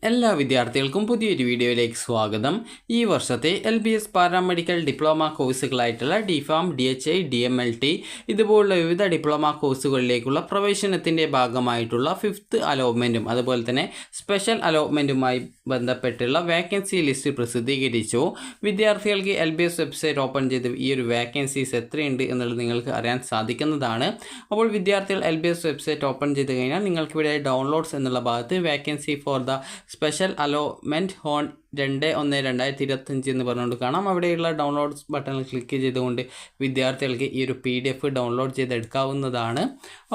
എല്ലാ വിദ്യാർത്ഥികൾക്കും പുതിയൊരു വീഡിയോയിലേക്ക് സ്വാഗതം. ഈ വർഷത്തെ LBS പാരാമെഡിക്കൽ ഡിപ്ലോമ കോഴ്സുകളായിട്ടുള്ള DPharm, DHI, DMLT ഇതുപോലുള്ള വിവിധ ഡിപ്ലോമ കോഴ്സുകളിലേക്കുള്ള പ്രവേശനത്തിൻ്റെ ഭാഗമായിട്ടുള്ള 5th അലോട്ട്മെൻറ്റും അതുപോലെ തന്നെ സ്പെഷ്യൽ അലോട്ട്മെൻറ്റുമായി ബന്ധപ്പെട്ടുള്ള വേക്കൻസി ലിസ്റ്റ് പ്രസിദ്ധീകരിച്ചു. വിദ്യാർത്ഥികൾക്ക് LBS വെബ്സൈറ്റ് ഓപ്പൺ ചെയ്ത് ഈ ഒരു വേക്കൻസീസ് എത്രയുണ്ട് എന്നുള്ളത് നിങ്ങൾക്ക് അറിയാൻ സാധിക്കുന്നതാണ്. അപ്പോൾ വിദ്യാർത്ഥികൾ LBS വെബ്സൈറ്റ് ഓപ്പൺ ചെയ്ത് കഴിഞ്ഞാൽ നിങ്ങൾക്കിവിടെ ഡൗൺലോഡ്സ് എന്നുള്ള ഭാഗത്ത് vacancy for the special allotment on 2/1/2025 എന്ന് പറഞ്ഞുകൊണ്ട് കാണാം. അവിടെയുള്ള ഡൗൺലോഡ്സ് ബട്ടണിൽ ക്ലിക്ക് ചെയ്തുകൊണ്ട് വിദ്യാർത്ഥികൾക്ക് ഈ ഒരു PDF ഡൗൺലോഡ് ചെയ്തെടുക്കാവുന്നതാണ്.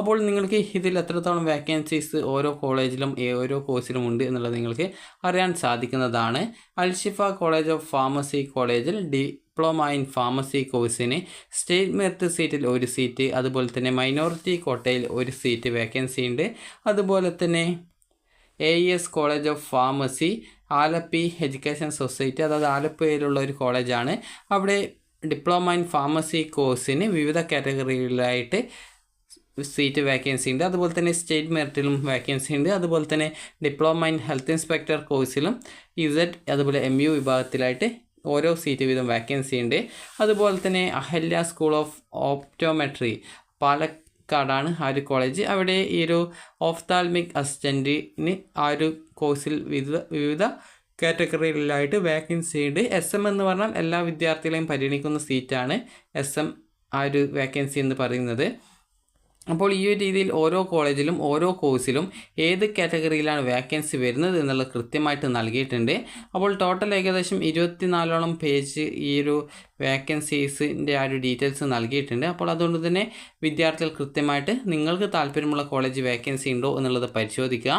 അപ്പോൾ നിങ്ങൾക്ക് ഇതിൽ എത്രത്തോളം വേക്കൻസീസ് ഓരോ കോളേജിലും ഓരോ കോഴ്സിലും ഉണ്ട് എന്നുള്ളത് നിങ്ങൾക്ക് അറിയാൻ സാധിക്കുന്നതാണ്. അൽഷിഫ കോളേജ് ഓഫ് ഫാർമസി കോളേജിൽ ഡിപ്ലോമ ഇൻ ഫാർമസി കോഴ്സിന് സ്റ്റേറ്റ് മെറിറ്റ് സീറ്റിൽ ഒരു സീറ്റ്, അതുപോലെ തന്നെ മൈനോറിറ്റി കോട്ടയിൽ ഒരു സീറ്റ് വേക്കൻസി ഉണ്ട്. അതുപോലെ തന്നെ AES college of pharmacy Alleppey education society, അതായത് ആലപ്പുഴയിലുള്ള ഒരു കോളേജാണ്. അവിടെ ഡിപ്ലോമ ഇൻ ഫാർമസി കോഴ്സിന് വിവിധ കാറ്റഗറികളിലായിട്ട് സീറ്റ് വേക്കൻസി ഉണ്ട്. അതുപോലെ തന്നെ സ്റ്റേറ്റ് മെറിറ്റിലും വേക്കൻസി ഉണ്ട്. അതുപോലെ തന്നെ ഡിപ്ലോമ ഇൻ ഹെൽത്ത് ഇൻസ്പെക്ടർ കോഴ്സിലും അതുപോലെ MU വിഭാഗത്തിലായിട്ട് ഓരോ സീറ്റ് വീതം വേക്കൻസി ഉണ്ട്. അതുപോലെ തന്നെ അഹല്യ സ്കൂൾ ഓഫ് ഓപ്റ്റോമെട്രി പാലക്കാടാണ് ആ ഒരു കോളേജ്. അവിടെ ഈ ഒരു ഓഫ്താൽമിക് അസിസ്റ്റൻറ്റിന് ആ ഒരു കോഴ്സിൽ വിവിധ കാറ്റഗറികളിലായിട്ട് വേക്കൻസി ഉണ്ട്. SM എന്ന് പറഞ്ഞാൽ എല്ലാ വിദ്യാർത്ഥികളെയും പരിഗണിക്കുന്ന സീറ്റാണ് SM ആ ഒരു വേക്കൻസി എന്ന് പറയുന്നത്. അപ്പോൾ ഈ ഒരു രീതിയിൽ ഓരോ കോളേജിലും ഓരോ കോഴ്സിലും ഏത് കാറ്റഗറിയിലാണ് വേക്കൻസി വരുന്നത് എന്നുള്ളത് കൃത്യമായിട്ട് നൽകിയിട്ടുണ്ട്. അപ്പോൾ ടോട്ടൽ ഏകദേശം 24ഓളം പേജ് ഈ ഒരു വേക്കൻസീസിൻ്റെ ആ ഒരു ഡീറ്റെയിൽസ് നൽകിയിട്ടുണ്ട്. അപ്പോൾ അതുകൊണ്ട് തന്നെ വിദ്യാർത്ഥികൾ കൃത്യമായിട്ട് നിങ്ങൾക്ക് താല്പര്യമുള്ള കോളേജ് വേക്കൻസി ഉണ്ടോ എന്നുള്ളത് പരിശോധിക്കുക.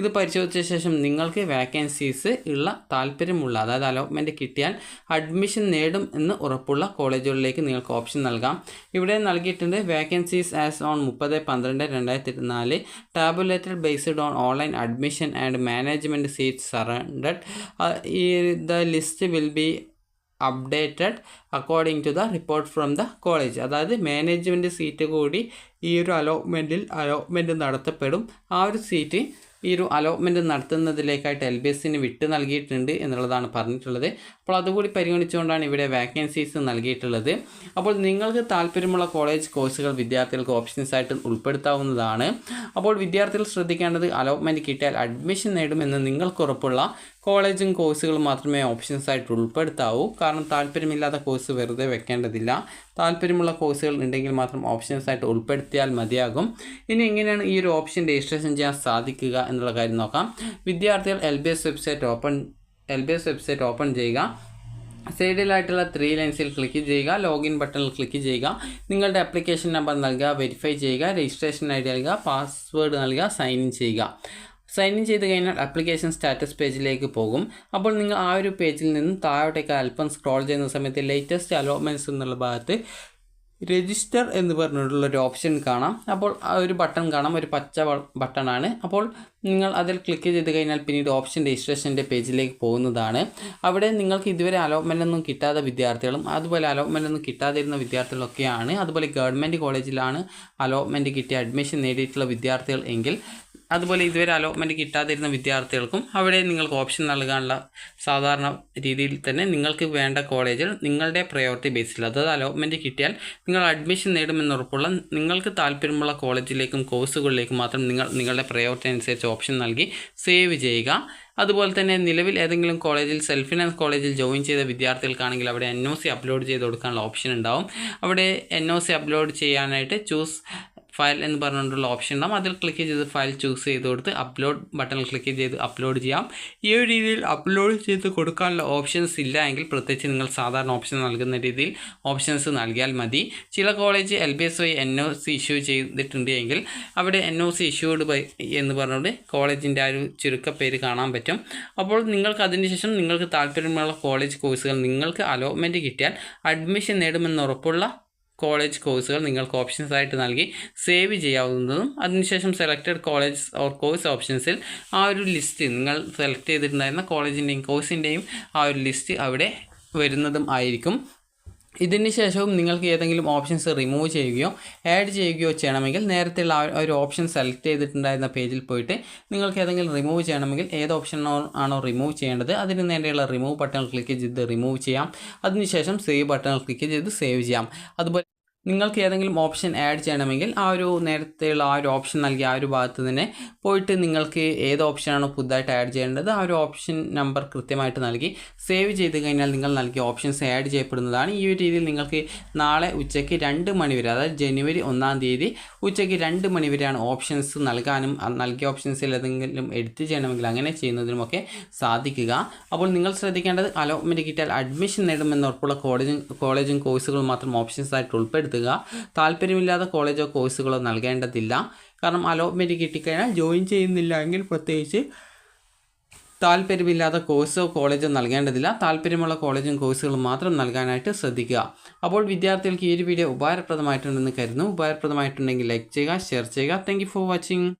ഇത് പരിശോധിച്ച ശേഷം നിങ്ങൾക്ക് വേക്കൻസീസ് ഉള്ള താല്പര്യമുള്ള, അതായത് അലോട്ട്മെൻറ്റ് കിട്ടിയാൽ അഡ്മിഷൻ നേടും എന്ന് ഉറപ്പുള്ള കോളേജുകളിലേക്ക് നിങ്ങൾക്ക് ഓപ്ഷൻ നൽകാം. ഇവിടെ നൽകിയിട്ടുണ്ട് vacancies as on 30/12/2024 tabulated based on online admission and management seats surrendered. The list will be updated according to the report from the college. അതായത് മാനേജ്മെൻറ്റ് സീറ്റ് കൂടി ഈ ഒരു അലോട്ട്മെൻറ്റ് നടത്തപ്പെടും. ആ ഒരു സീറ്റ് ഈ ഒരു അലോട്ട്മെൻറ്റ് നടത്തുന്നതിലേക്കായിട്ട് LBSന് വിട്ട് നൽകിയിട്ടുണ്ട് എന്നുള്ളതാണ് പറഞ്ഞിട്ടുള്ളത്. അപ്പോൾ അതുകൂടി പരിഗണിച്ചുകൊണ്ടാണ് ഇവിടെ വേക്കൻസീസ് നൽകിയിട്ടുള്ളത്. അപ്പോൾ നിങ്ങൾക്ക് താല്പര്യമുള്ള കോളേജ് കോഴ്സുകൾ വിദ്യാർത്ഥികൾക്ക് ഓപ്ഷൻസായിട്ട് ഉൾപ്പെടുത്താവുന്നതാണ്. അപ്പോൾ വിദ്യാർത്ഥികൾ ശ്രദ്ധിക്കേണ്ടത് അലോട്ട്മെൻറ്റ് കിട്ടിയാൽ അഡ്മിഷൻ നേടുമെന്ന് നിങ്ങൾക്കുറപ്പുള്ള കോളേജും കോഴ്സുകളും മാത്രമേ ഓപ്ഷൻസായിട്ട് ഉൾപ്പെടുത്താവൂ. കാരണം താല്പര്യമില്ലാത്ത കോഴ്സ് വെറുതെ വെക്കേണ്ടതില്ല. താല്പര്യമുള്ള കോഴ്സുകൾ ഉണ്ടെങ്കിൽ മാത്രം ഓപ്ഷൻസായിട്ട് ഉൾപ്പെടുത്തിയാൽ മതിയാകും. ഇനി എങ്ങനെയാണ് ഈ ഒരു ഓപ്ഷൻ രജിസ്ട്രേഷൻ ചെയ്യാൻ സാധിക്കുക എന്നുള്ള കാര്യം നോക്കാം. വിദ്യാർത്ഥികൾ LBS വെബ്സൈറ്റ് ഓപ്പൺ ചെയ്യുക. സൈഡിലായിട്ടുള്ള 3 ലൈൻസിൽ ക്ലിക്ക് ചെയ്യുക. ലോഗിൻ ബട്ടണിൽ ക്ലിക്ക് ചെയ്യുക. നിങ്ങളുടെ ആപ്ലിക്കേഷൻ നമ്പർ നൽകുക, വെരിഫൈ ചെയ്യുക, രജിസ്ട്രേഷൻ ID നൽകുക, പാസ്വേഡ് നൽകുക, സൈൻ ഇൻ ചെയ്യുക. സൈൻ ഇൻ ചെയ്ത് കഴിഞ്ഞാൽ ആപ്ലിക്കേഷൻ സ്റ്റാറ്റസ് പേജിലേക്ക് പോകും. അപ്പോൾ നിങ്ങൾ ആ ഒരു പേജിൽ നിന്നും താഴോട്ടേക്ക് അല്പം സ്ക്രോൾ ചെയ്യുന്ന സമയത്ത് ലേറ്റസ്റ്റ് അലോട്ട്മെൻറ്റ്സ് എന്നുള്ള ഭാഗത്ത് രജിസ്റ്റർ എന്ന് പറഞ്ഞിട്ടുള്ളൊരു ഓപ്ഷൻ കാണാം. അപ്പോൾ ആ ഒരു ബട്ടൺ കാണാം, ഒരു പച്ച ബട്ടണാണ്. അപ്പോൾ നിങ്ങൾ അതിൽ ക്ലിക്ക് ചെയ്ത് കഴിഞ്ഞാൽ പിന്നീട് ഓപ്ഷൻ രജിസ്ട്രേഷൻ്റെ പേജിലേക്ക് പോകുന്നതാണ്. അവിടെ നിങ്ങൾക്ക് ഇതുവരെ അലോട്ട്മെൻ്റ് ഒന്നും കിട്ടാത്ത വിദ്യാർത്ഥികളും അതുപോലെ അലോട്ട്മെൻ്റ് ഒന്നും കിട്ടാതിരുന്ന വിദ്യാർത്ഥികളൊക്കെയാണ്. അതുപോലെ ഗവൺമെൻറ് കോളേജിലാണ് അലോട്ട്മെൻറ്റ് കിട്ടി അഡ്മിഷൻ നേടിയിട്ടുള്ള വിദ്യാർത്ഥികൾ എങ്കിൽ, അതുപോലെ ഇതുവരെ അലോട്ട്മെൻറ്റ് കിട്ടാതിരുന്ന വിദ്യാർത്ഥികൾക്കും അവിടെ നിങ്ങൾക്ക് ഓപ്ഷൻ നൽകാനുള്ള സാധാരണ രീതിയിൽ തന്നെ നിങ്ങൾക്ക് വേണ്ട കോളേജിൽ നിങ്ങളുടെ പ്രയോറിറ്റി ബേസിൽ, അതായത് അലോട്ട്മെൻറ്റ് കിട്ടിയാൽ നിങ്ങൾ അഡ്മിഷൻ നേടുമെന്നുറപ്പുള്ള നിങ്ങൾക്ക് താല്പര്യമുള്ള കോളേജിലേക്കും കോഴ്സുകളിലേക്കും മാത്രം നിങ്ങളുടെ പ്രയോറിറ്റി അനുസരിച്ച് ഓപ്ഷൻ നൽകി സേവ് ചെയ്യുക. അതുപോലെ തന്നെ നിലവിൽ ഏതെങ്കിലും കോളേജിൽ സെൽഫ് ഫിനാൻസ് കോളേജിൽ ജോയിൻ ചെയ്ത വിദ്യാർത്ഥികൾക്കാണെങ്കിൽ അവിടെ NOC അപ്ലോഡ് ചെയ്ത് കൊടുക്കാനുള്ള ഓപ്ഷൻ ഉണ്ടാവും. അവിടെ NOC അപ്ലോഡ് ചെയ്യാനായിട്ട് ചൂസ് ഫയൽ എന്ന് പറഞ്ഞുകൊണ്ടുള്ള ഓപ്ഷൻ ഉണ്ടാകും. അതിൽ ക്ലിക്ക് ചെയ്ത് ഫയൽ ചൂസ് ചെയ്ത് കൊടുത്ത് അപ്ലോഡ് ബട്ടണിൽ ക്ലിക്ക് ചെയ്ത് അപ്ലോഡ് ചെയ്യാം. ഈ ഒരു രീതിയിൽ അപ്ലോഡ് ചെയ്ത് കൊടുക്കാനുള്ള ഓപ്ഷൻസ് ഇല്ല എങ്കിൽ പ്രത്യേകിച്ച് നിങ്ങൾ സാധാരണ ഓപ്ഷൻ നൽകുന്ന രീതിയിൽ ഓപ്ഷൻസ് നൽകിയാൽ മതി. ചില കോളേജ് LBS വഴി NOC ഇഷ്യൂ ചെയ്തിട്ടുണ്ട് എങ്കിൽ അവിടെ NOC ഇഷ്യൂഡ് എന്ന് പറഞ്ഞുകൊണ്ട് കോളേജിൻ്റെ ആ ഒരു ചുരുക്കപ്പേര് കാണാൻ പറ്റും. അപ്പോൾ നിങ്ങൾക്ക് അതിനുശേഷം നിങ്ങൾക്ക് താല്പര്യമുള്ള കോളേജ് കോഴ്സുകൾ നിങ്ങൾക്ക് അലോട്ട്മെൻറ്റ് കിട്ടിയാൽ അഡ്മിഷൻ നേടുമെന്ന് ഉറപ്പുള്ള കോളേജ് കോഴ്സുകൾ നിങ്ങൾക്ക് ഓപ്ഷൻസായിട്ട് നൽകി സേവ് ചെയ്യാവുന്നതും, അതിനുശേഷം സെലക്റ്റഡ് കോളേജ് ഓർ കോഴ്സ് ഓപ്ഷൻസിൽ ആ ഒരു ലിസ്റ്റ് നിങ്ങൾ സെലക്ട് ചെയ്തിട്ടുണ്ടായിരുന്ന കോളേജിൻ്റെയും കോഴ്സിൻ്റെയും ആ ഒരു ലിസ്റ്റ് അവിടെ വരുന്നതും ആയിരിക്കും. ഇതിന് ശേഷവും നിങ്ങൾക്ക് ഏതെങ്കിലും ഓപ്ഷൻസ് റിമൂവ് ചെയ്യുകയോ ആഡ് ചെയ്യുകയോ ചെയ്യണമെങ്കിൽ നേരത്തെയുള്ള ആ ഒരു ഓപ്ഷൻ സെലക്ട് ചെയ്തിട്ടുണ്ടായിരുന്ന പേജിൽ പോയിട്ട് നിങ്ങൾക്ക് ഏതെങ്കിലും റിമൂവ് ചെയ്യണമെങ്കിൽ ഏത് ഓപ്ഷൻ ആണോ റിമൂവ് ചെയ്യേണ്ടത് അതിന് നേരെയുള്ള റിമൂവ് ബട്ടൺ ക്ലിക്ക് ചെയ്ത് റിമൂവ് ചെയ്യാം. അതിനുശേഷം സേവ് ബട്ടൺ ക്ലിക്ക് ചെയ്ത് സേവ് ചെയ്യാം. അതുപോലെ നിങ്ങൾക്ക് ഏതെങ്കിലും ഓപ്ഷൻ ആഡ് ചെയ്യണമെങ്കിൽ ആ ഒരു നേരത്തെയുള്ള ആ ഒരു ഓപ്ഷൻ നൽകിയ ആ ഒരു ഭാഗത്ത് തന്നെ പോയിട്ട് നിങ്ങൾക്ക് ഏത് ഓപ്ഷനാണോ പുതുതായിട്ട് ആഡ് ചെയ്യേണ്ടത് ആ ഒരു ഓപ്ഷൻ നമ്പർ കൃത്യമായിട്ട് നൽകി സേവ് ചെയ്ത് കഴിഞ്ഞാൽ നിങ്ങൾ നൽകിയ ഓപ്ഷൻസ് ആഡ് ചെയ്യപ്പെടുന്നതാണ്. ഈ ഒരു രീതിയിൽ നിങ്ങൾക്ക് നാളെ ഉച്ചയ്ക്ക് 2 മണി വരെ, അതായത് ജനുവരി 1-ാം തീയതി ഉച്ചയ്ക്ക് 2 മണി വരെയാണ് ഓപ്ഷൻസ് നൽകാനും നൽകിയ ഓപ്ഷൻസിൽ ഏതെങ്കിലും എഡിറ്റ് ചെയ്യണമെങ്കിൽ അങ്ങനെ ചെയ്യുന്നതിനുമൊക്കെ സാധിക്കുക. അപ്പോൾ നിങ്ങൾ ശ്രദ്ധിക്കേണ്ടത് അലോട്ട്മെൻറ്റ് കിട്ടിയാൽ അഡ്മിഷൻ നേടുമെന്ന് ഉറപ്പുള്ള കോളേജും കോഴ്സുകളും മാത്രം ഓപ്ഷൻസ് ആയിട്ട് ഉൾപ്പെടുത്തുക. താല്പര്യമില്ലാത്ത കോളേജോ കോഴ്സുകളോ നൽകേണ്ടതില്ല. കാരണം അലോട്ട്മെൻറ്റ് കിട്ടിക്കഴിഞ്ഞാൽ ജോയിൻ ചെയ്യുന്നില്ല എങ്കിൽ പ്രത്യേകിച്ച് താല്പര്യമില്ലാത്ത കോഴ്സോ കോളേജോ നൽകേണ്ടതില്ല. താല്പര്യമുള്ള കോളേജും കോഴ്സുകളും മാത്രം നൽകാനായിട്ട് ശ്രദ്ധിക്കുക. അപ്പോൾ വിദ്യാർത്ഥികൾക്ക് ഈ ഒരു വീഡിയോ ഉപകാരപ്രദമായിട്ടുണ്ടെന്ന് കരുതുന്നു. ഉപകാരപ്രദമായിട്ടുണ്ടെങ്കിൽ ലൈക്ക് ചെയ്യുക, ഷെയർ ചെയ്യുക. Thank you for watching.